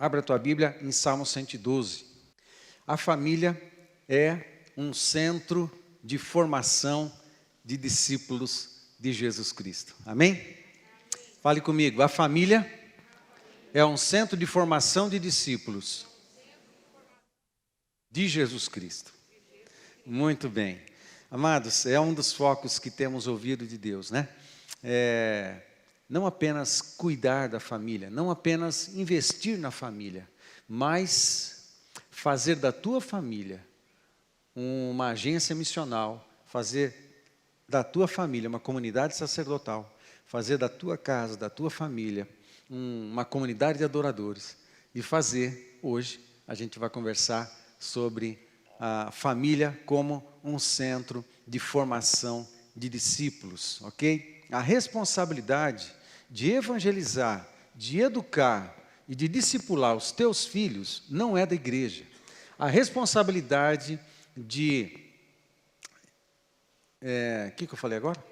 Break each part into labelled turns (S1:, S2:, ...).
S1: Abra a tua Bíblia em Salmo 112. A família é um centro de formação de discípulos de Jesus Cristo. Amém? Fale comigo. A família é um centro de formação de discípulos de Jesus Cristo. Muito bem. Amados, é um dos focos que temos ouvido de Deus, né? Não apenas cuidar da família, não apenas investir na família, mas fazer da tua família uma agência missional, fazer da tua família uma comunidade sacerdotal, fazer da tua casa, da tua família, uma comunidade de adoradores, e fazer, hoje, a gente vai conversar sobre a família como um centro de formação de discípulos, ok? A responsabilidade de evangelizar, de educar e de discipular os teus filhos não é da igreja. A responsabilidade de... O que eu falei agora?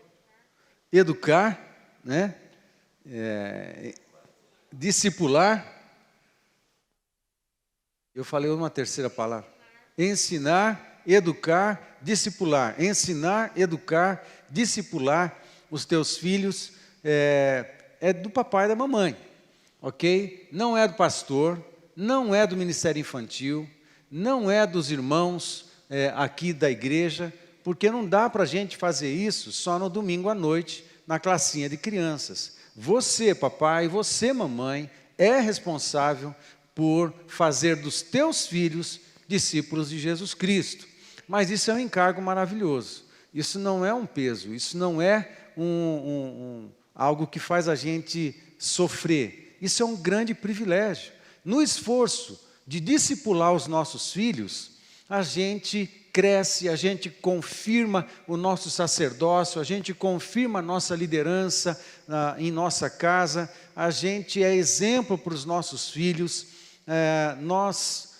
S1: Educar, né? Discipular. Eu falei uma terceira palavra. Ensinar, educar, discipular. Ensinar, educar, discipular os teus filhos é do papai e da mamãe, ok? Não é do pastor, não é do ministério infantil, não é dos irmãos aqui da igreja, porque não dá para a gente fazer isso só no domingo à noite, na classinha de crianças. Você, papai, você, mamãe, é responsável por fazer dos teus filhos discípulos de Jesus Cristo. Mas isso é um encargo maravilhoso. Isso não é um peso, isso não é algo que faz a gente sofrer. Isso é um grande privilégio. No esforço de discipular os nossos filhos, a gente cresce, a gente confirma o nosso sacerdócio, a gente confirma a nossa liderança em nossa casa, a gente é exemplo para os nossos filhos, nós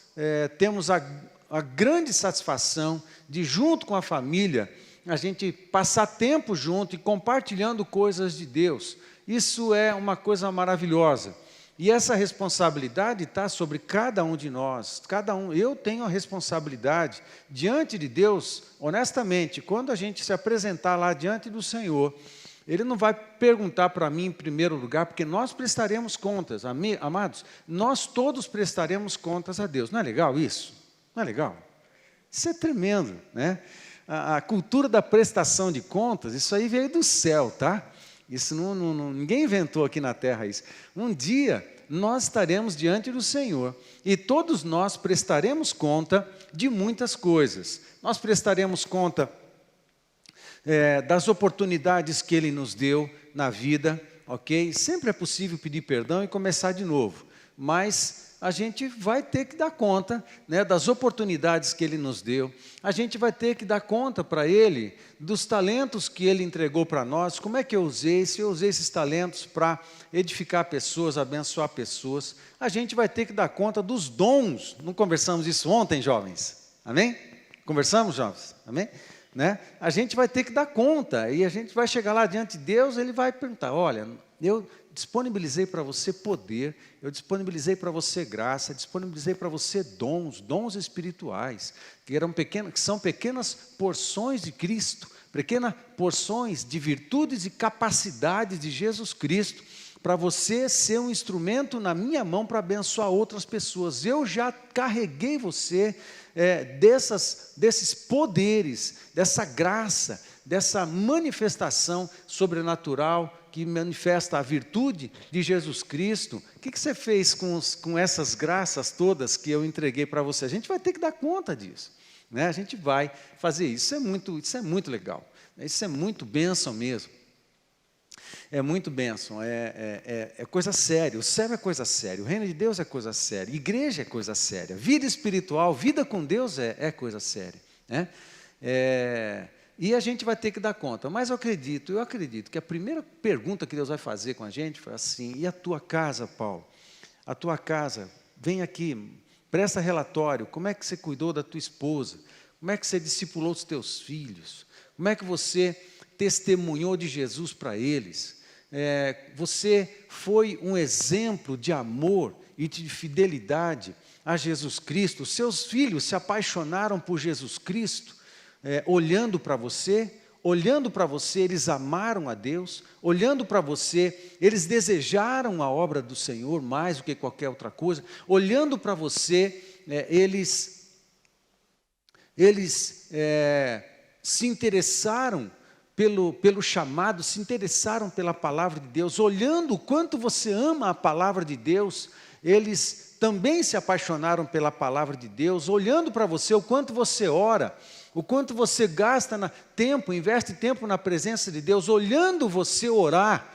S1: temos a grande satisfação de, junto com a família, a gente passar tempo junto e compartilhando coisas de Deus. Isso é uma coisa maravilhosa. E essa responsabilidade está sobre cada um de nós. Eu tenho a responsabilidade diante de Deus, honestamente, quando a gente se apresentar lá diante do Senhor, Ele não vai perguntar para mim em primeiro lugar, porque nós prestaremos contas, amados, nós todos prestaremos contas a Deus. Não é legal isso? Não é legal? Isso é tremendo, né? A cultura da prestação de contas, isso aí veio do céu, tá? Isso ninguém inventou aqui na terra isso. Um dia nós estaremos diante do Senhor e todos nós prestaremos conta de muitas coisas. Nós prestaremos conta das oportunidades que Ele nos deu na vida, ok? Sempre é possível pedir perdão e começar de novo, mas a gente vai ter que dar conta, né, das oportunidades que Ele nos deu, a gente vai ter que dar conta para Ele dos talentos que Ele entregou para nós, como é que eu usei, se eu usei esses talentos para edificar pessoas, abençoar pessoas, a gente vai ter que dar conta dos dons. Não conversamos isso ontem, jovens? Amém? Conversamos, jovens? Amém? Né? A gente vai ter que dar conta, e a gente vai chegar lá diante de Deus, Ele vai perguntar, olha, eu disponibilizei para você poder, eu disponibilizei para você graça, disponibilizei para você dons espirituais, que são pequenas porções de Cristo, pequenas porções de virtudes e capacidades de Jesus Cristo, para você ser um instrumento na minha mão para abençoar outras pessoas. Eu já carreguei você desses poderes, dessa graça, dessa manifestação sobrenatural que manifesta a virtude de Jesus Cristo. O que você fez com essas graças todas que eu entreguei para você? A gente vai ter que dar conta disso, né? A gente vai fazer isso. Isso é muito legal. Isso é muito bênção mesmo. É muito bênção, é coisa séria. O céu é coisa séria, o reino de Deus é coisa séria, igreja é coisa séria, vida espiritual, vida com Deus é coisa séria, né? E a gente vai ter que dar conta. Mas eu acredito que a primeira pergunta que Deus vai fazer com a gente foi assim: e a tua casa, Paulo? A tua casa, vem aqui, presta relatório, como é que você cuidou da tua esposa? Como é que você discipulou os teus filhos? Como é que você testemunhou de Jesus para eles? Você foi um exemplo de amor e de fidelidade a Jesus Cristo. Seus filhos se apaixonaram por Jesus Cristo, olhando para você, eles amaram a Deus, olhando para você, eles desejaram a obra do Senhor mais do que qualquer outra coisa, olhando para você, eles se interessaram pelo chamado, se interessaram pela palavra de Deus, olhando o quanto você ama a palavra de Deus, eles também se apaixonaram pela palavra de Deus, olhando para você, o quanto você ora, o quanto você gasta investe tempo na presença de Deus, olhando você orar,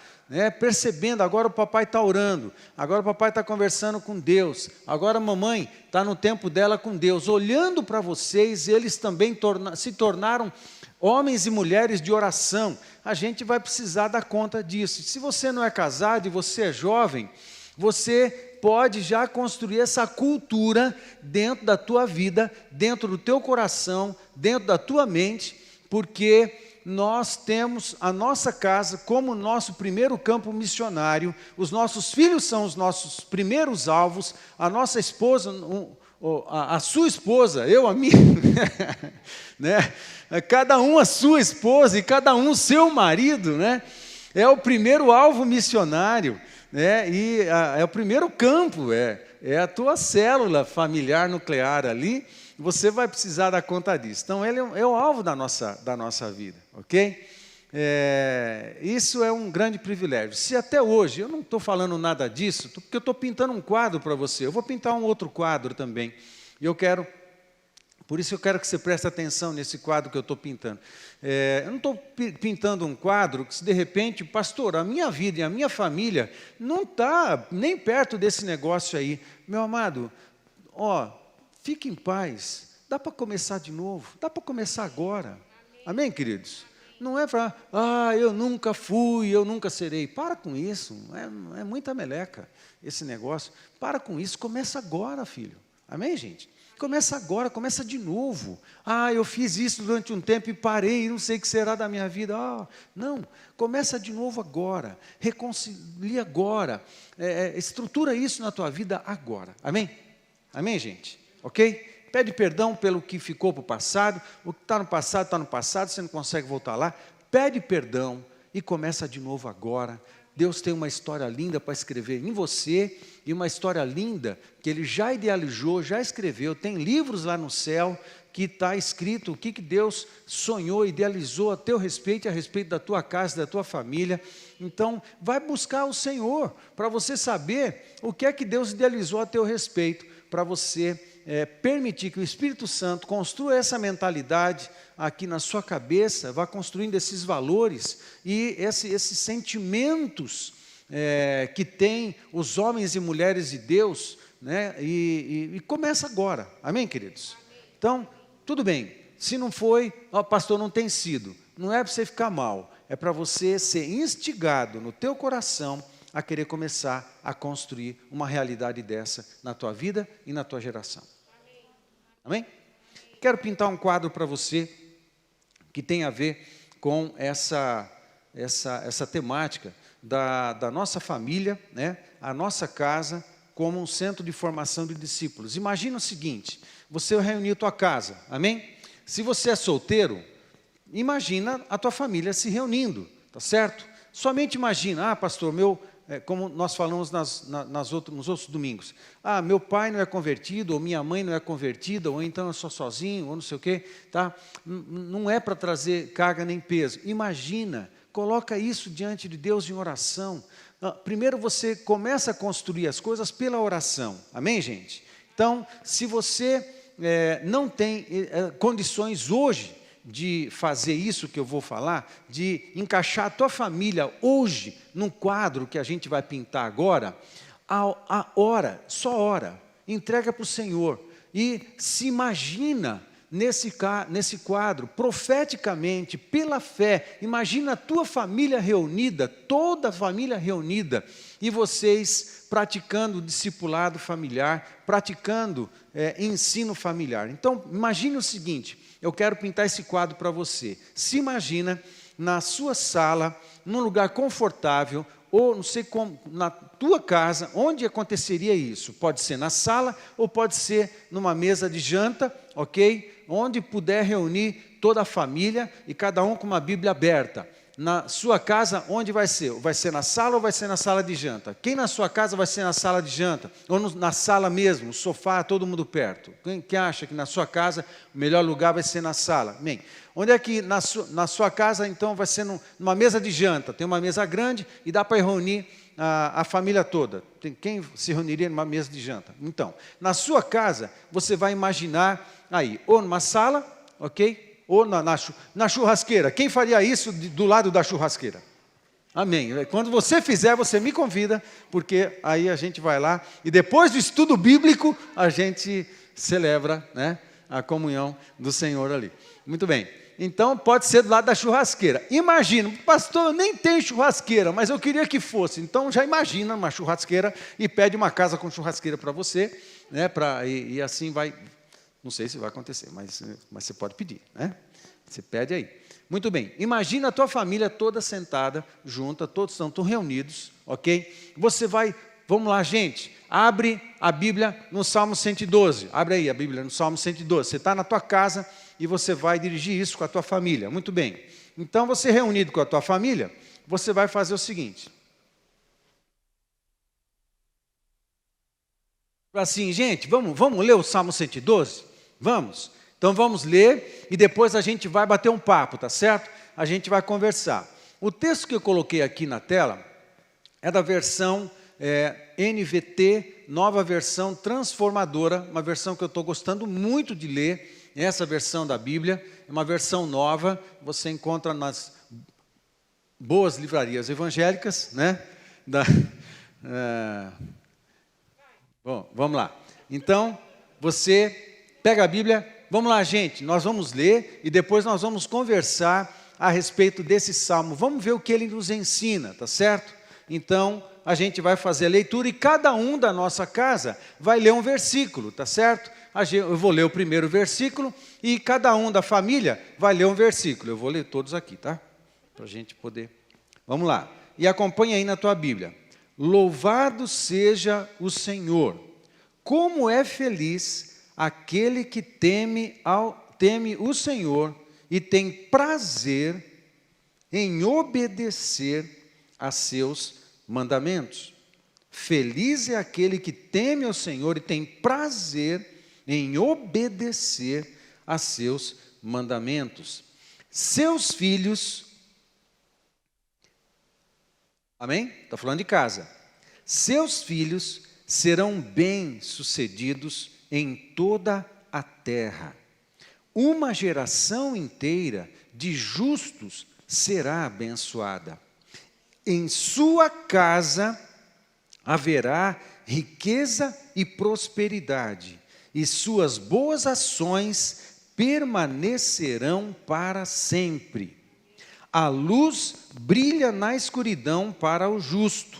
S1: percebendo, agora o papai está orando, agora o papai está conversando com Deus, agora a mamãe está no tempo dela com Deus, olhando para vocês, eles também se tornaram homens e mulheres de oração. A gente vai precisar dar conta disso. Se você não é casado e você é jovem, você pode já construir essa cultura dentro da tua vida, dentro do teu coração, dentro da tua mente, porque nós temos a nossa casa como nosso primeiro campo missionário, os nossos filhos são os nossos primeiros alvos, a nossa esposa, a sua esposa, eu a minha, cada um a sua esposa e cada um o seu marido, é o primeiro alvo missionário, e é o primeiro campo, é a tua célula familiar nuclear ali, você vai precisar dar conta disso. Então, ele é o alvo da nossa vida, ok? Isso é um grande privilégio. Se até hoje, eu não estou falando nada disso, porque eu estou pintando um quadro para você, eu vou pintar um outro quadro também, por isso eu quero que você preste atenção nesse quadro que eu estou pintando. Eu não estou pintando um quadro que, se de repente, pastor, a minha vida e a minha família não está nem perto desse negócio aí. Meu amado, fique em paz, dá para começar de novo, dá para começar agora. Amém, queridos? Não é para, eu nunca fui, eu nunca serei. Para com isso, é muita meleca esse negócio. Para com isso, começa agora, filho. Amém, gente? Começa agora, começa de novo. Eu fiz isso durante um tempo e parei, não sei o que será da minha vida. Não, começa de novo agora, reconcilia agora, estrutura isso na tua vida agora. Amém? Amém, gente? Ok? Pede perdão pelo que ficou para o passado, o que está no passado, você não consegue voltar lá. Pede perdão e começa de novo agora. Deus tem uma história linda para escrever em você, e uma história linda que Ele já idealizou, já escreveu. Tem livros lá no céu que está escrito o que Deus sonhou, idealizou a teu respeito e a respeito da tua casa, da tua família. Então, vai buscar o Senhor, para você saber o que é que Deus idealizou a teu respeito, para você permitir que o Espírito Santo construa essa mentalidade aqui na sua cabeça, vá construindo esses valores e esses sentimentos que tem os homens e mulheres de Deus, e começa agora. Amém, queridos? Amém. Então, tudo bem. Se não foi, pastor, não tem sido. Não é para você ficar mal, é para você ser instigado no teu coração a querer começar a construir uma realidade dessa na tua vida e na tua geração. Amém? Quero pintar um quadro para você que tem a ver com essa temática da nossa família, a nossa casa, como um centro de formação de discípulos. Imagina o seguinte, você reuniu a tua casa, amém? Se você é solteiro, imagina a tua família se reunindo, tá certo? Somente imagina, pastor, como nós falamos nos outros domingos, meu pai não é convertido, ou minha mãe não é convertida, ou então eu sou sozinho, ou não sei o quê, tá? Não é para trazer carga nem peso. Imagina, coloca isso diante de Deus em oração. Primeiro você começa a construir as coisas pela oração, amém, gente? Então, se você não tem condições hoje de fazer isso que eu vou falar, de encaixar a tua família hoje num quadro que a gente vai pintar agora, só ora, entrega para o Senhor e se imagina nesse quadro, profeticamente, pela fé, imagina a tua família reunida, toda a família reunida, e vocês praticando o discipulado familiar, praticando ensino familiar. Então, imagine o seguinte, eu quero pintar esse quadro para você. Se imagina na sua sala, num lugar confortável, ou não sei como, na tua casa, onde aconteceria isso? Pode ser na sala ou pode ser numa mesa de janta, ok? Onde puder reunir toda a família e cada um com uma Bíblia aberta. Na sua casa, onde vai ser? Vai ser na sala ou vai ser na sala de janta? Quem na sua casa vai ser na sala de janta? Ou na sala mesmo, sofá, todo mundo perto? Quem acha que na sua casa o melhor lugar vai ser na sala? Amém. Onde é que na sua casa, então, vai ser numa mesa de janta? Tem uma mesa grande e dá para reunir a família toda. Quem se reuniria numa mesa de janta? Então, na sua casa, você vai imaginar aí, ou numa sala, ok? Ou na churrasqueira. Quem faria isso do lado da churrasqueira? Amém. Quando você fizer, você me convida, porque aí a gente vai lá e depois do estudo bíblico, a gente celebra, né, a comunhão do Senhor ali. Muito bem. Então, pode ser do lado da churrasqueira. Imagina, pastor, eu nem tenho churrasqueira, mas eu queria que fosse. Então, já imagina uma churrasqueira e pede uma casa com churrasqueira para você, né, e assim vai. Não sei se vai acontecer, mas você pode pedir, né? Você pede aí. Muito bem, imagina a tua família toda sentada, junta, todos estão reunidos, ok? Você vai, vamos lá, gente, abre a Bíblia no Salmo 112. Abre aí a Bíblia no Salmo 112. Você está na tua casa e você vai dirigir isso com a tua família. Muito bem. Então, você reunido com a tua família, você vai fazer o seguinte. Assim, gente, vamos ler o Salmo 112? Vamos? Então vamos ler e depois a gente vai bater um papo, tá certo? A gente vai conversar. O texto que eu coloquei aqui na tela é da versão NVT, nova versão transformadora, uma versão que eu estou gostando muito de ler, essa versão da Bíblia, é uma versão nova, você encontra nas boas livrarias evangélicas, né? Bom, vamos lá. Então, você pega a Bíblia, vamos lá, gente, nós vamos ler e depois nós vamos conversar a respeito desse salmo. Vamos ver o que ele nos ensina, tá certo? Então, a gente vai fazer a leitura e cada um da nossa casa vai ler um versículo, tá certo? Eu vou ler o primeiro versículo e cada um da família vai ler um versículo. Eu vou ler todos aqui, tá? Para a gente poder. Vamos lá. E acompanha aí na tua Bíblia. Louvado seja o Senhor. Como é feliz aquele que teme o Senhor e tem prazer em obedecer a seus mandamentos. Feliz é aquele que teme ao Senhor e tem prazer em obedecer a seus mandamentos. Seus filhos, amém? Está falando de casa. Seus filhos serão bem-sucedidos em toda a terra. Uma geração inteira de justos será abençoada. Em sua casa haverá riqueza e prosperidade, e suas boas ações permanecerão para sempre. A luz brilha na escuridão para o justo.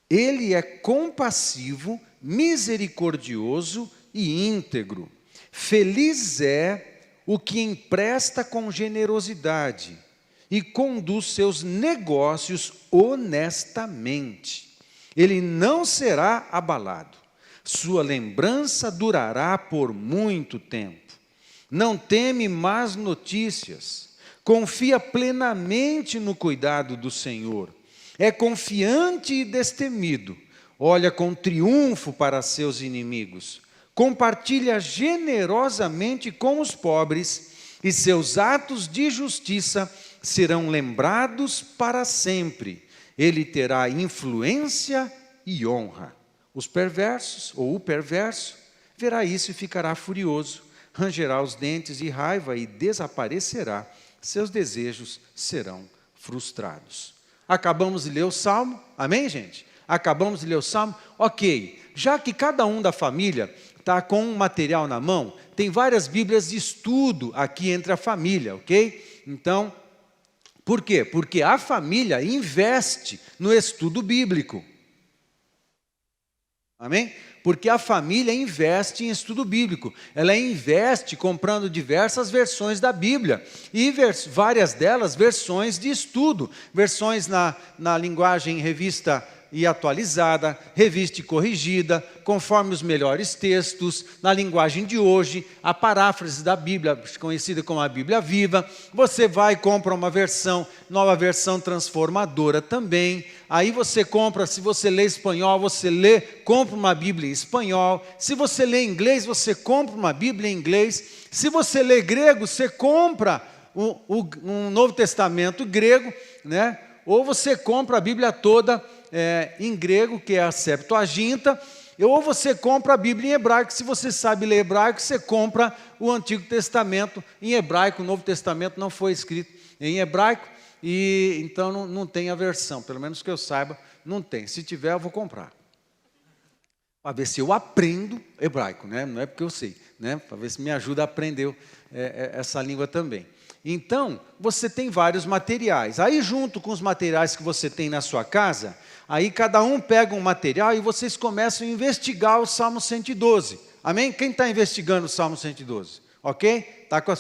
S1: Ele é compassivo, misericordioso e íntegro. Feliz é o que empresta com generosidade e conduz seus negócios honestamente. Ele não será abalado. Sua lembrança durará por muito tempo. Não teme más notícias. Confia plenamente no cuidado do Senhor. É confiante e destemido. Olha com triunfo para seus inimigos. Compartilha generosamente com os pobres, e seus atos de justiça serão lembrados para sempre. Ele terá influência e honra. Os perversos, ou o perverso, verá isso e ficará furioso, rangerá os dentes de raiva e desaparecerá. Seus desejos serão frustrados. Acabamos de ler o Salmo, amém, gente? Acabamos de ler o Salmo, ok. Já que cada um da família está com um material na mão, tem várias Bíblias de estudo aqui entre a família, ok? Então, por quê? Porque a família investe no estudo bíblico. Amém? Porque a família investe em estudo bíblico, ela investe comprando diversas versões da Bíblia, e várias delas versões de estudo, versões na linguagem revista e atualizada, revista e corrigida, conforme os melhores textos, na linguagem de hoje, a paráfrase da Bíblia, conhecida como a Bíblia Viva. Você vai e compra uma versão, nova versão transformadora também. Aí você compra, se você lê espanhol, compra uma Bíblia em espanhol. Se você lê inglês, você compra uma Bíblia em inglês. Se você lê grego, você compra um Novo Testamento grego, né? Ou você compra a Bíblia toda em grego, que é a Septuaginta, ou você compra a Bíblia em hebraico. Se você sabe ler hebraico, você compra o Antigo Testamento em hebraico. O Novo Testamento não foi escrito em hebraico, e então não tem a versão, pelo menos que eu saiba, não tem. Se tiver, eu vou comprar, para ver se eu aprendo hebraico, né? Não é porque eu sei, né? Para ver se me ajuda a aprender essa língua também. Então, você tem vários materiais. Aí, junto com os materiais que você tem na sua casa, aí cada um pega um material e vocês começam a investigar o Salmo 112. Amém? Quem está investigando o Salmo 112? Ok? Está com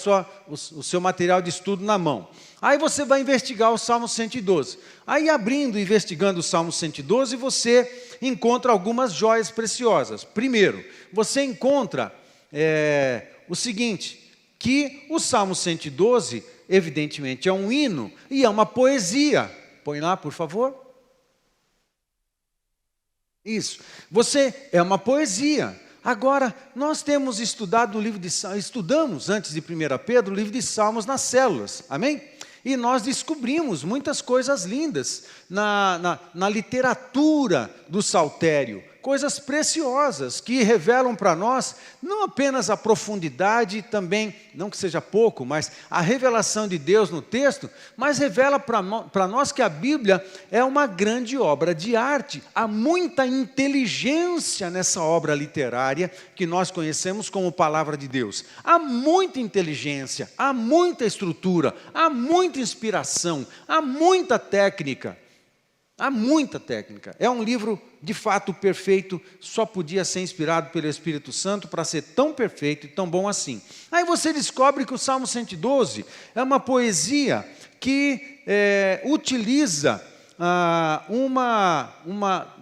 S1: o seu material de estudo na mão. Aí você vai investigar o Salmo 112. Aí, abrindo e investigando o Salmo 112, você encontra algumas joias preciosas. Primeiro, você encontra o seguinte, que o Salmo 112, evidentemente, é um hino e é uma poesia. Põe lá, por favor. Isso. É uma poesia. Agora, nós temos estudado o livro de Salmos, estudamos antes de 1 Pedro o livro de Salmos nas células. Amém? E nós descobrimos muitas coisas lindas na literatura do saltério. Coisas preciosas que revelam para nós não apenas a profundidade, também, não que seja pouco, mas a revelação de Deus no texto, mas revela para nós que a Bíblia é uma grande obra de arte. Há muita inteligência nessa obra literária que nós conhecemos como Palavra de Deus. Há muita inteligência, há muita estrutura, há muita inspiração, há muita técnica. Há muita técnica. É um livro, de fato, perfeito, só podia ser inspirado pelo Espírito Santo para ser tão perfeito e tão bom assim. Aí você descobre que o Salmo 112 é uma poesia que utiliza uma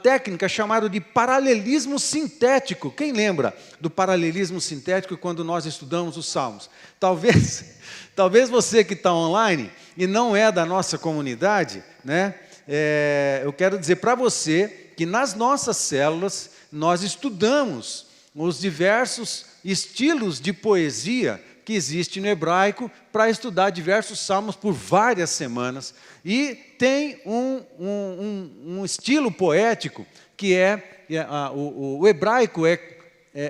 S1: técnica chamada de paralelismo sintético. Quem lembra do paralelismo sintético quando nós estudamos os Salmos? Talvez você que está online e não é da nossa comunidade, né? Eu quero dizer para você que nas nossas células nós estudamos os diversos estilos de poesia que existe no hebraico para estudar diversos salmos por várias semanas. E tem um estilo poético que o hebraico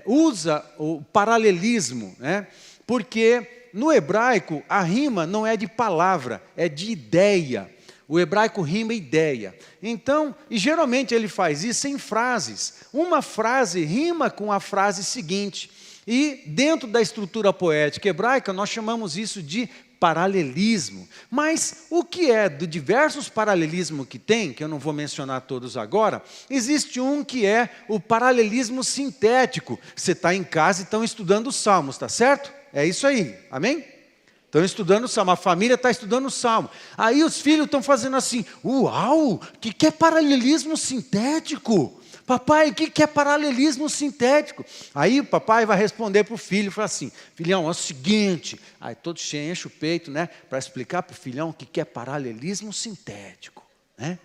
S1: usa o paralelismo, né? Porque no hebraico a rima não é de palavra, é de ideia. O hebraico rima ideia. Então, e geralmente ele faz isso em frases. Uma frase rima com a frase seguinte. E dentro da estrutura poética hebraica, nós chamamos isso de paralelismo. Mas o que é de diversos paralelismos que tem, que eu não vou mencionar todos agora, existe um que é o paralelismo sintético. Você está em casa e estão estudando os salmos, está certo? É isso aí, amém? Estão estudando o Salmo, a família está estudando o Salmo. Aí os filhos estão fazendo assim, uau, o que é paralelismo sintético? Papai, o que é paralelismo sintético? Aí o papai vai responder para o filho, fala assim, filhão, é o seguinte, aí todo cheio, enche o peito, né, para explicar para o filhão o que é paralelismo sintético, né?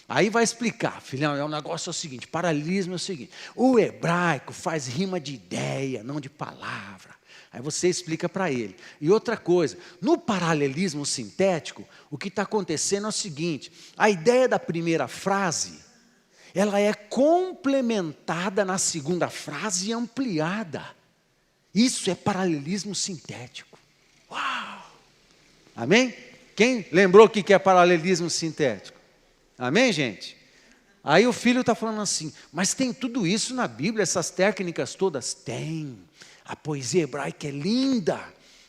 S1: Aí vai explicar, filhão, o negócio é o seguinte, paralelismo é o seguinte, o hebraico faz rima de ideia, não de palavra. Aí você explica para ele. E outra coisa, no paralelismo sintético, o que está acontecendo é o seguinte, a ideia da primeira frase, ela é complementada na segunda frase e ampliada. Isso é paralelismo sintético. Uau! Amém? Quem lembrou o que é paralelismo sintético? Amém, gente? Aí o filho está falando assim, mas tem tudo isso na Bíblia, essas técnicas todas? Tem. A poesia hebraica é linda.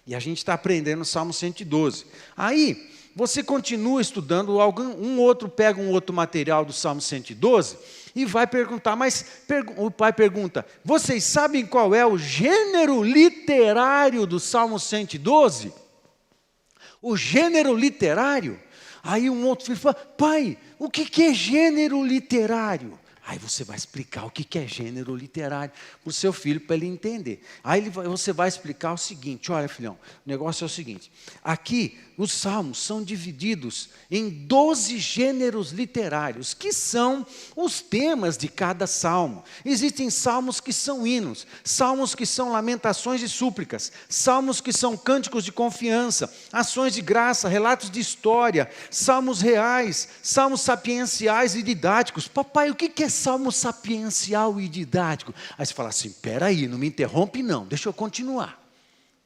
S1: E a gente está aprendendo o Salmo 112. Aí, você continua estudando, um outro pega um outro material do Salmo 112 e vai perguntar, mas o pai pergunta, vocês sabem qual é o gênero literário do Salmo 112? O gênero literário? Aí um outro filho fala, pai, o que é gênero literário? Aí você vai explicar o que é gênero literário para o seu filho, para ele entender. Aí você vai explicar o seguinte, olha filhão, o negócio é o seguinte, aqui os salmos são divididos em 12 gêneros literários, que são os temas de cada salmo. Existem salmos que são hinos, salmos que são lamentações e súplicas, salmos que são cânticos de confiança, ações de graça, relatos de história, salmos reais, salmos sapienciais e didáticos. Papai, o que é salmo sapiencial e didático? Aí você fala assim, peraí, não me interrompe não, deixa eu continuar.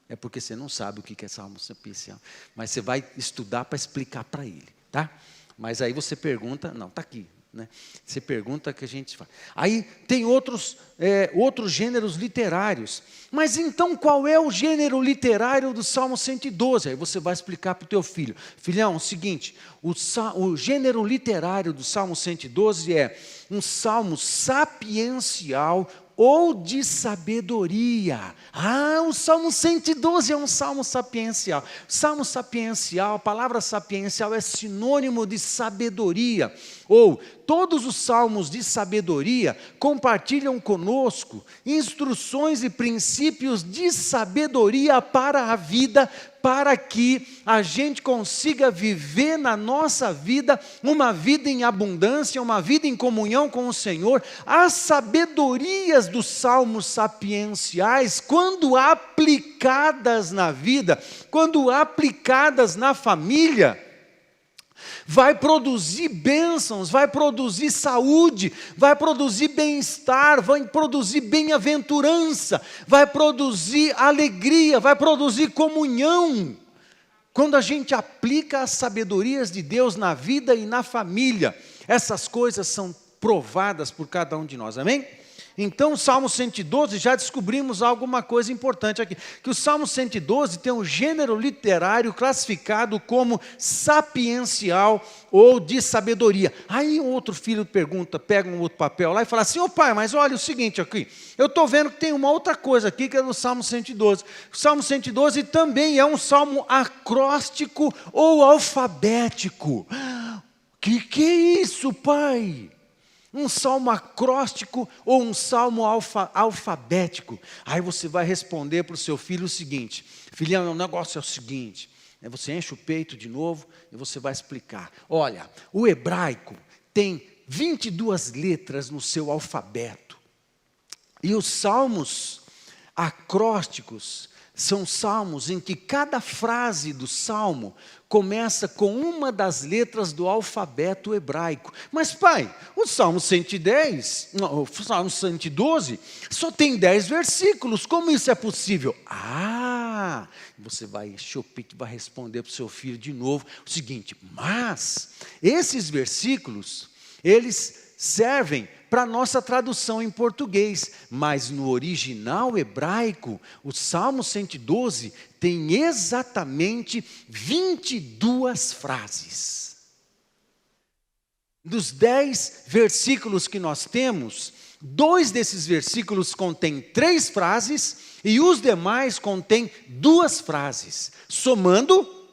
S1: É porque você não sabe o que é salmo sapiencial, mas você vai estudar para explicar para ele, tá? Mas aí você pergunta, não, está aqui, né? Você pergunta que a gente faz. Aí tem outros gêneros literários, mas então qual é o gênero literário do Salmo 112? Aí você vai explicar para o teu filho. Filhão, é o seguinte, o gênero literário do Salmo 112 é um salmo sapiencial ou de sabedoria. O Salmo 112 é um salmo sapiencial. Salmo sapiencial, a palavra sapiencial é sinônimo de sabedoria. Ou, todos os salmos de sabedoria compartilham conosco instruções e princípios de sabedoria para a vida, para que a gente consiga viver na nossa vida, uma vida em abundância, uma vida em comunhão com o Senhor. As sabedorias dos salmos sapienciais, quando aplicadas na vida, quando aplicadas na família, vai produzir bênçãos, vai produzir saúde, vai produzir bem-estar, vai produzir bem-aventurança, vai produzir alegria, vai produzir comunhão. Quando a gente aplica as sabedorias de Deus na vida e na família, essas coisas são provadas por cada um de nós, amém? Então, o Salmo 112, já descobrimos alguma coisa importante aqui, que o Salmo 112 tem um gênero literário classificado como sapiencial ou de sabedoria. Aí um outro filho pergunta, pega um outro papel lá e fala assim, ô pai, mas olha o seguinte aqui, eu estou vendo que tem uma outra coisa aqui que é do Salmo 112. O Salmo 112 também é um salmo acróstico ou alfabético. Que é isso, pai? Um salmo acróstico ou um salmo alfabético? Aí você vai responder para o seu filho o seguinte, filhão, o negócio é o seguinte, você enche o peito de novo e você vai explicar. Olha, o hebraico tem 22 letras no seu alfabeto, e os salmos acrósticos são salmos em que cada frase do salmo começa com uma das letras do alfabeto hebraico. Mas pai, o Salmo 112 só tem 10 versículos, como isso é possível? Você vai encher o peito e vai responder para o seu filho de novo o seguinte, mas esses versículos, eles servem para a nossa tradução em português, mas no original hebraico, o Salmo 112 tem exatamente 22 frases. Dos 10 versículos que nós temos, 2 desses versículos contêm 3 frases e os demais contêm 2 frases, somando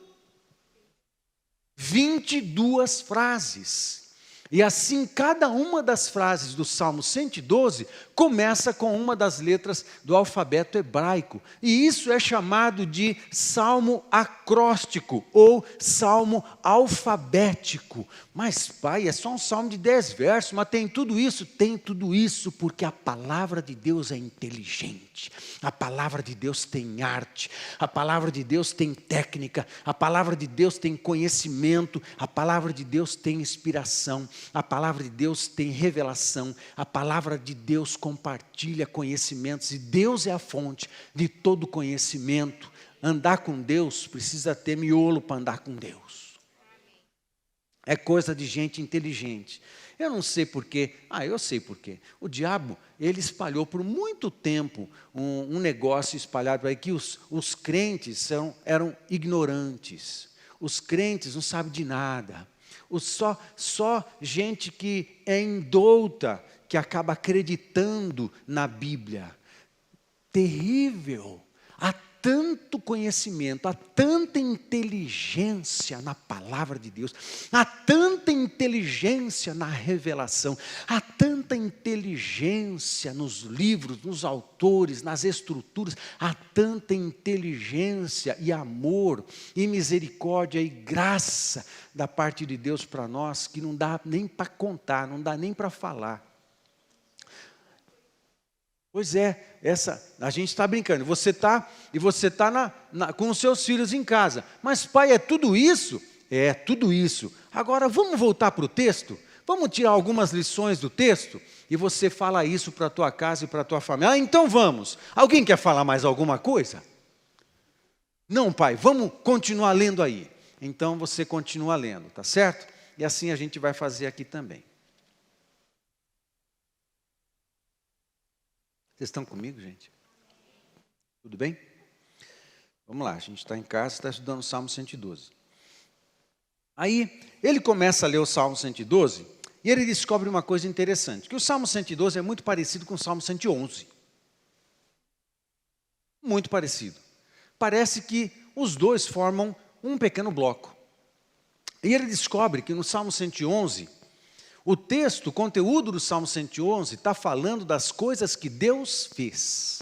S1: 22 frases. E assim, cada uma das frases do Salmo 112 começa com uma das letras do alfabeto hebraico. E isso é chamado de salmo acróstico ou salmo alfabético. Mas pai, é só um salmo de 10 versos, mas tem tudo isso? Tem tudo isso porque a palavra de Deus é inteligente. A palavra de Deus tem arte, a palavra de Deus tem técnica, a palavra de Deus tem conhecimento, a palavra de Deus tem inspiração. A palavra de Deus tem revelação, a palavra de Deus compartilha conhecimentos e Deus é a fonte de todo conhecimento. Andar com Deus precisa ter miolo para andar com Deus. É coisa de gente inteligente. Eu não sei porquê, eu sei porquê. O diabo, ele espalhou por muito tempo um negócio espalhado aí que os crentes eram ignorantes. Os crentes não sabem de nada. Só gente que é indouta, que acaba acreditando na Bíblia. Terrível. Há tanto conhecimento, há tanta inteligência na palavra de Deus, há tanta inteligência na revelação, há tanta inteligência nos livros, nos autores, nas estruturas, há tanta inteligência e amor e misericórdia e graça da parte de Deus para nós, que não dá nem para contar, não dá nem para falar. Pois é, a gente está brincando, você está com os seus filhos em casa, mas pai, é tudo isso? É, tudo isso. Agora, vamos voltar para o texto? Vamos tirar algumas lições do texto? E você fala isso para a tua casa e para a tua família. Então vamos. Alguém quer falar mais alguma coisa? Não, pai, vamos continuar lendo aí. Então você continua lendo, tá certo? E assim a gente vai fazer aqui também. Vocês estão comigo, gente? Tudo bem? Vamos lá, a gente está em casa, está estudando o Salmo 112. Aí, ele começa a ler o Salmo 112, e ele descobre uma coisa interessante, que o Salmo 112 é muito parecido com o Salmo 111. Muito parecido. Parece que os dois formam um pequeno bloco. E ele descobre que no Salmo 111, o conteúdo do Salmo 111 está falando das coisas que Deus fez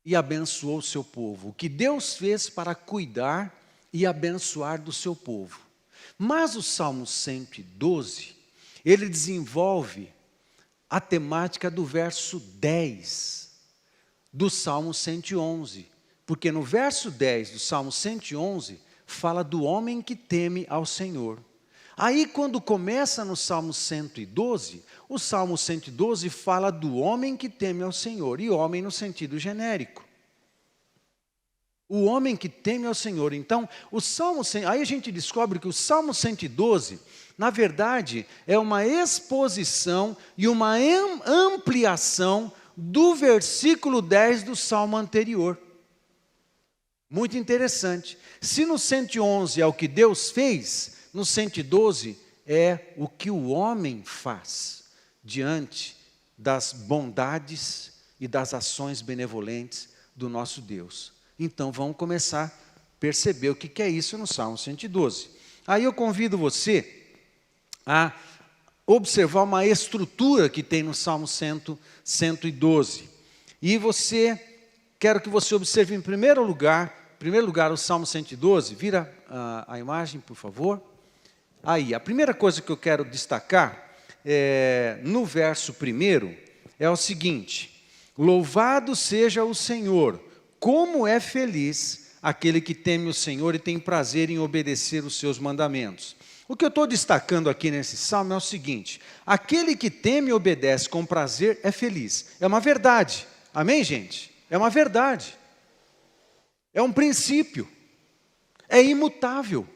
S1: e abençoou o seu povo. O que Deus fez para cuidar e abençoar do seu povo. Mas o Salmo 112, ele desenvolve a temática do verso 10 do Salmo 111. Porque no verso 10 do Salmo 111, fala do homem que teme ao Senhor. Aí, quando começa no Salmo 112, o Salmo 112 fala do homem que teme ao Senhor, e homem no sentido genérico. O homem que teme ao Senhor. Então, aí a gente descobre que o Salmo 112, na verdade, é uma exposição e uma ampliação do versículo 10 do Salmo anterior. Muito interessante. Se no 111 é o que Deus fez, no 112 é o que o homem faz diante das bondades e das ações benevolentes do nosso Deus. Então vamos começar a perceber o que é isso no Salmo 112. Aí eu convido você a observar uma estrutura que tem no Salmo 112. E quero que você observe em primeiro lugar o Salmo 112, vira a imagem, por favor. Aí, a primeira coisa que eu quero destacar, no verso 1, é o seguinte: louvado seja o Senhor, como é feliz aquele que teme o Senhor e tem prazer em obedecer os seus mandamentos. O que eu estou destacando aqui nesse salmo é o seguinte: aquele que teme e obedece com prazer é feliz. É uma verdade, amém, gente? É uma verdade. É um princípio, é imutável.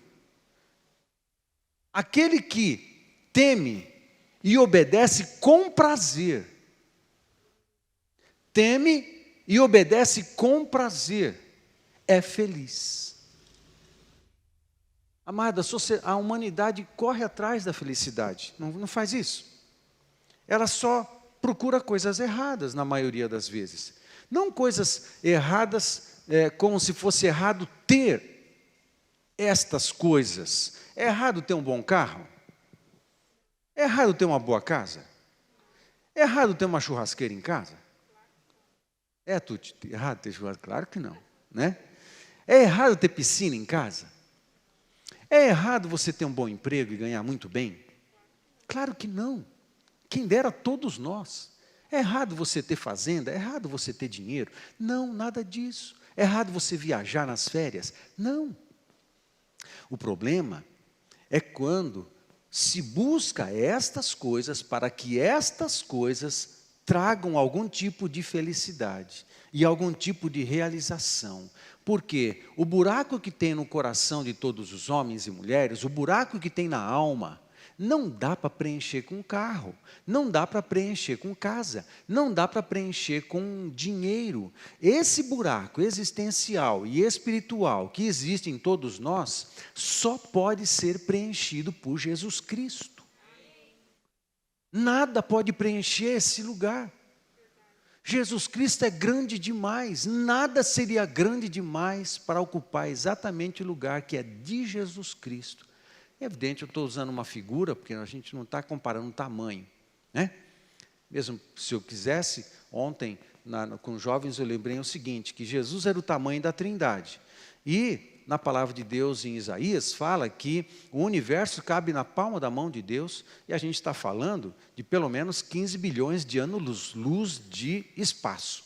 S1: Aquele que teme e obedece com prazer, teme e obedece com prazer, é feliz. Amada, a humanidade corre atrás da felicidade, não faz isso. Ela só procura coisas erradas na maioria das vezes. Não coisas erradas, como se fosse errado ter estas coisas. É errado ter um bom carro? É errado ter uma boa casa? É errado ter uma churrasqueira em casa? É Tuti, errado ter churrasqueira? Claro que não, né? É errado ter piscina em casa? É errado você ter um bom emprego e ganhar muito bem? Claro que não. Quem dera todos nós. É errado você ter fazenda? É errado você ter dinheiro? Não, nada disso. É errado você viajar nas férias? Não. O problema é quando se busca estas coisas para que estas coisas tragam algum tipo de felicidade e algum tipo de realização. Porque o buraco que tem no coração de todos os homens e mulheres, o buraco que tem na alma, Não dá para preencher com carro, não dá para preencher com casa, não dá para preencher com dinheiro. Esse buraco existencial e espiritual que existe em todos nós, só pode ser preenchido por Jesus Cristo. Nada pode preencher esse lugar. Jesus Cristo é grande demais, nada seria grande demais para ocupar exatamente o lugar que é de Jesus Cristo. É evidente, eu estou usando uma figura, porque a gente não está comparando o tamanho, né? Mesmo se eu quisesse, ontem, com os jovens, eu lembrei o seguinte, que Jesus era o tamanho da Trindade. E, na palavra de Deus, em Isaías, fala que o universo cabe na palma da mão de Deus, e a gente está falando de pelo menos 15 bilhões de anos-luz de espaço.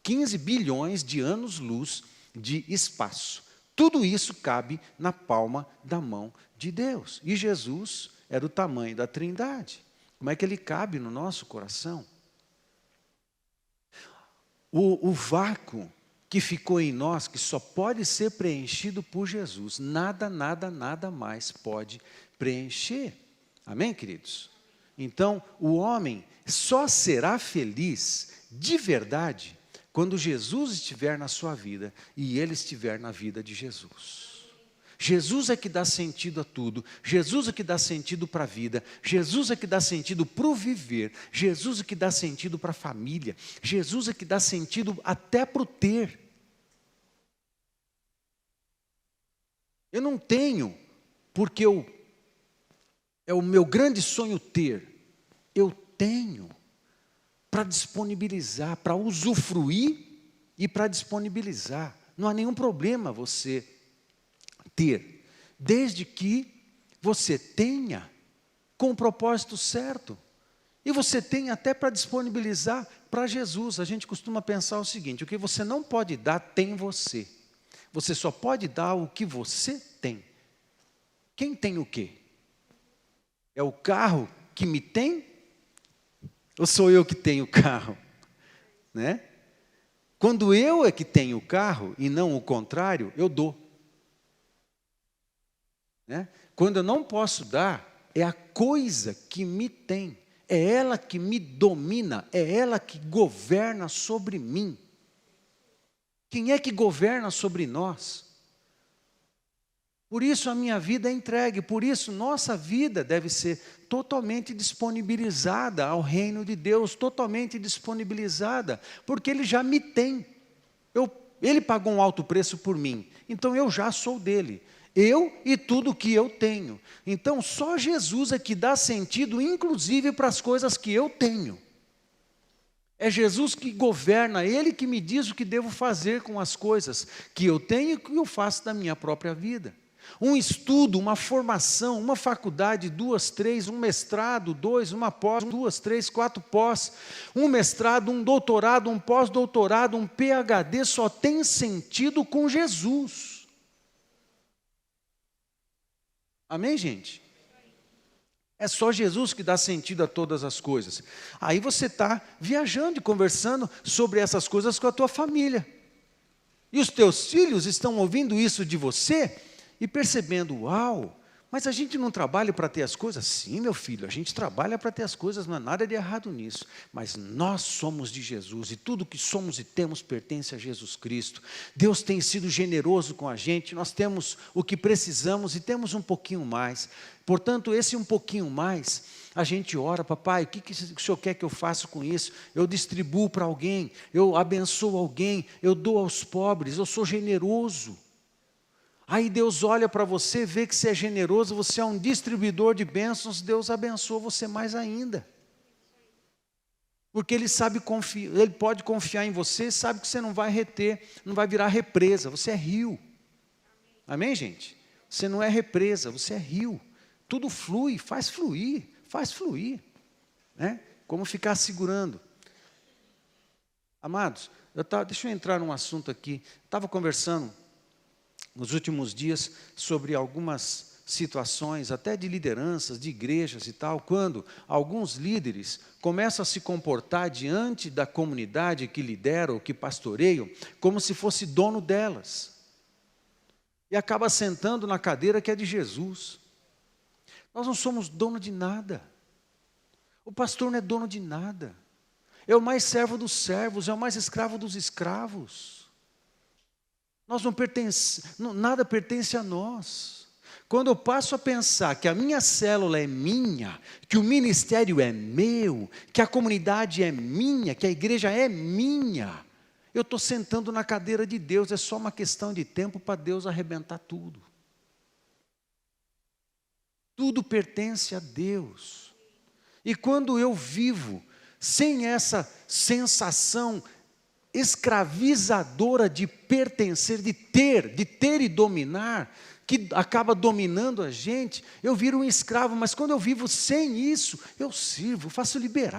S1: 15 bilhões de anos-luz de espaço. Tudo isso cabe na palma da mão de Deus. E Jesus era o tamanho da Trindade. Como é que ele cabe no nosso coração? O vácuo que ficou em nós, que só pode ser preenchido por Jesus, nada mais pode preencher. Amém, queridos? Então, o homem só será feliz de verdade quando Jesus estiver na sua vida e ele estiver na vida de Jesus. Jesus é que dá sentido a tudo, Jesus é que dá sentido para a vida, Jesus é que dá sentido para o viver, Jesus é que dá sentido para a família, Jesus é que dá sentido até para o ter. Eu não tenho, porque é o meu grande sonho ter, eu tenho para disponibilizar, para usufruir e para disponibilizar. Não há nenhum problema você ter, desde que você tenha com o propósito certo. E você tem até para disponibilizar para Jesus. A gente costuma pensar o seguinte, o que você não pode dar, tem você. Você só pode dar o que você tem. Quem tem o quê? É o carro que me tem? Ou sou eu que tenho o carro? Né? Quando eu é que tenho o carro e não o contrário, eu dou. Né? Quando eu não posso dar, é a coisa que me tem. É ela que me domina, é ela que governa sobre mim. Quem é que governa sobre nós? Por isso a minha vida é entregue, por isso nossa vida deve ser totalmente disponibilizada ao reino de Deus, totalmente disponibilizada, porque Ele já me tem. Ele pagou um alto preço por mim, então eu já sou dele. Eu e tudo que eu tenho. Então só Jesus é que dá sentido, inclusive para as coisas que eu tenho. É Jesus que governa, Ele que me diz o que devo fazer com as coisas que eu tenho e que eu faço da minha própria vida. Um estudo, uma formação, uma faculdade, 2, 3, um mestrado, 2, uma pós, 2, 3, 4 pós, um mestrado, um doutorado, um pós-doutorado, um PhD, só tem sentido com Jesus. Amém, gente? É só Jesus que dá sentido a todas as coisas. Aí você está viajando e conversando sobre essas coisas com a tua família. E os teus filhos estão ouvindo isso de você e percebendo, uau, mas a gente não trabalha para ter as coisas? Sim, meu filho, a gente trabalha para ter as coisas, não há nada de errado nisso. Mas nós somos de Jesus e tudo que somos e temos pertence a Jesus Cristo. Deus tem sido generoso com a gente, nós temos o que precisamos e temos um pouquinho mais. Portanto, esse um pouquinho mais, a gente ora, papai, o que o Senhor quer que eu faça com isso? Eu distribuo para alguém, eu abençoo alguém, eu dou aos pobres, eu sou generoso. Aí Deus olha para você, vê que você é generoso, você é um distribuidor de bênçãos, Deus abençoa você mais ainda. Porque Ele sabe confiar, Ele pode confiar em você, sabe que você não vai reter, não vai virar represa, você é rio. Amém, gente? Você não é represa, você é rio. Tudo flui, faz fluir. Né? Como ficar segurando. Amados, deixa eu entrar num assunto aqui. Estava conversando nos últimos dias sobre algumas situações, até de lideranças, de igrejas e tal, quando alguns líderes começam a se comportar diante da comunidade que lideram, que pastoreiam, como se fosse dono delas. E acaba sentando na cadeira que é de Jesus. Nós não somos dono de nada. O pastor não é dono de nada. É o mais servo dos servos, é o mais escravo dos escravos. Nós não pertencemos, nada pertence a nós. Quando eu passo a pensar que a minha célula é minha, que o ministério é meu, que a comunidade é minha, que a igreja é minha, eu estou sentando na cadeira de Deus, é só uma questão de tempo para Deus arrebentar tudo. Tudo pertence a Deus. E quando eu vivo sem essa sensação escravizadora de pertencer, de ter e dominar, que acaba dominando a gente, eu viro um escravo, mas quando eu vivo sem isso, eu sirvo, faço libero,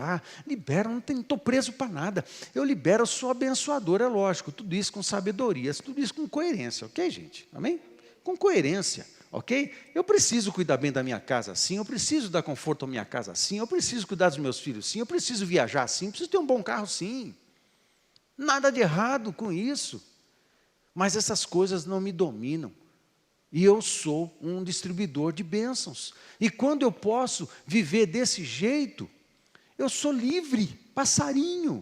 S1: não estou preso para nada, eu libero, eu sou abençoador, é lógico, tudo isso com sabedoria, tudo isso com coerência, ok, gente? Amém? Com coerência, ok? Eu preciso cuidar bem da minha casa, sim, eu preciso dar conforto à minha casa, sim, eu preciso cuidar dos meus filhos, sim, eu preciso viajar, sim, eu preciso ter um bom carro, sim, nada de errado com isso, mas essas coisas não me dominam. E eu sou um distribuidor de bênçãos. E quando eu posso viver desse jeito, eu sou livre, passarinho.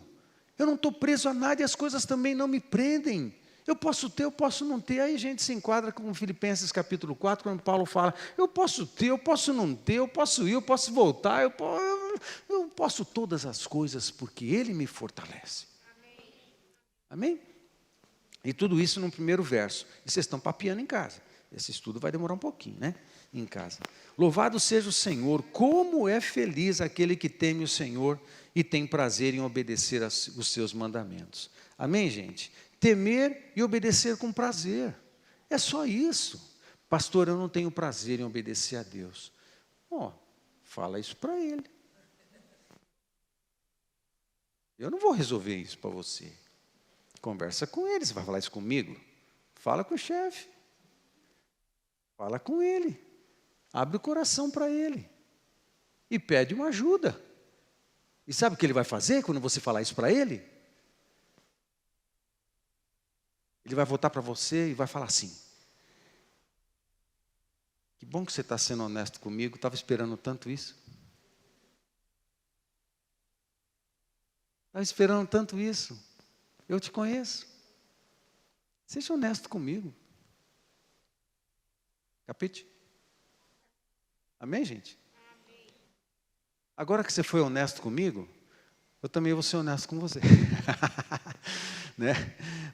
S1: Eu não estou preso a nada e as coisas também não me prendem. Eu posso ter, eu posso não ter. Aí a gente se enquadra com Filipenses capítulo 4, quando Paulo fala, eu posso ter, eu posso não ter, eu posso ir, eu posso voltar, eu posso todas as coisas, porque Ele me fortalece. Amém? E tudo isso no primeiro verso. E vocês estão papeando em casa. Esse estudo vai demorar um pouquinho, né? Em casa. Louvado seja o Senhor, como é feliz aquele que teme o Senhor e tem prazer em obedecer os seus mandamentos. Amém, gente? Temer e obedecer com prazer. É só isso. Pastor, eu não tenho prazer em obedecer a Deus. Fala isso para ele. Eu não vou resolver isso para você. Conversa com ele. Você vai falar isso comigo? Fala com o chefe. Fala com ele, abre o coração para ele e pede uma ajuda. E sabe o que ele vai fazer quando você falar isso para ele? Ele vai voltar para você e vai falar assim, que bom que você está sendo honesto comigo, estava esperando tanto isso. Estava esperando tanto isso, eu te conheço. Seja honesto comigo. Capite? Amém, gente? Amém. Agora que você foi honesto comigo, eu também vou ser honesto com você. Né?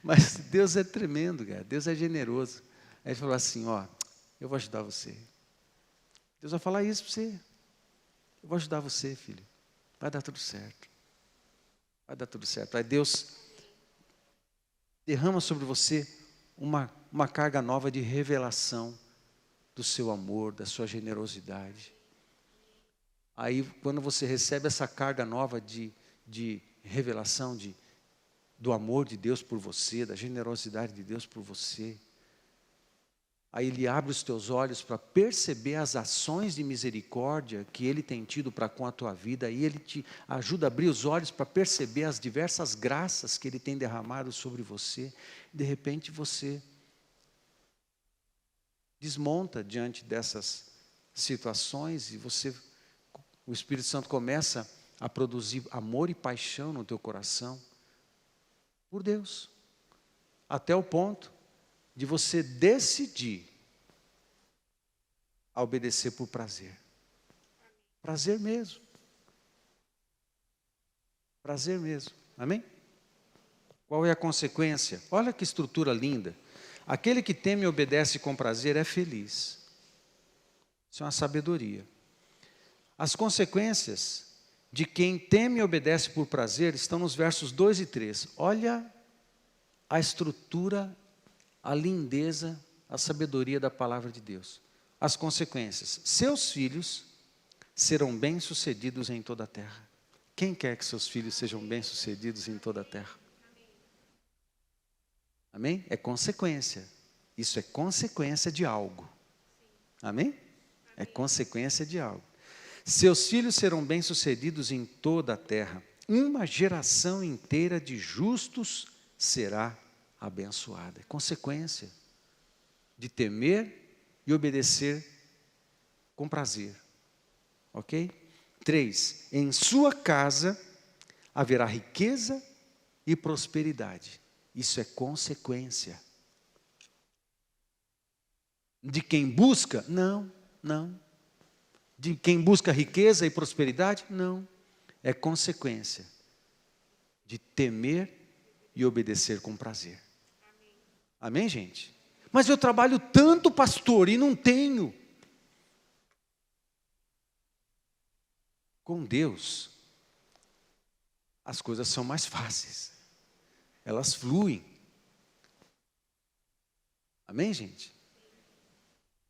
S1: Mas Deus é tremendo, cara. Deus é generoso. Aí ele falou assim, eu vou ajudar você. Deus vai falar isso para você. Eu vou ajudar você, filho. Vai dar tudo certo. Vai dar tudo certo. Aí Deus derrama sobre você uma carga nova de revelação do seu amor, da sua generosidade. Aí, quando você recebe essa carga nova de revelação do amor de Deus por você, da generosidade de Deus por você, aí Ele abre os teus olhos para perceber as ações de misericórdia que Ele tem tido para com a tua vida, aí Ele te ajuda a abrir os olhos para perceber as diversas graças que Ele tem derramado sobre você. De repente você desmonta diante dessas situações e o Espírito Santo começa a produzir amor e paixão no teu coração por Deus, até o ponto de você decidir a obedecer por prazer. Prazer mesmo. Prazer mesmo. Amém? Qual é a consequência? Olha que estrutura linda. Aquele que teme e obedece com prazer é feliz. Isso é uma sabedoria. As consequências de quem teme e obedece por prazer estão nos versos 2 e 3. Olha a estrutura, a lindeza, a sabedoria da palavra de Deus. As consequências. Seus filhos serão bem-sucedidos em toda a terra. Quem quer que seus filhos sejam bem-sucedidos em toda a terra? Amém? É consequência. Isso é consequência de algo. Amém? É consequência de algo. Seus filhos serão bem-sucedidos em toda a terra. Uma geração inteira de justos será abençoada. É consequência de temer e obedecer com prazer. ok? 3, em sua casa haverá riqueza e prosperidade. Isso é consequência. De quem busca? Não. De quem busca riqueza e prosperidade? Não. É consequência de temer e obedecer com prazer. Amém, gente? Mas eu trabalho tanto, pastor, e não tenho. Com Deus, as coisas são mais fáceis. Elas fluem. Amém, gente?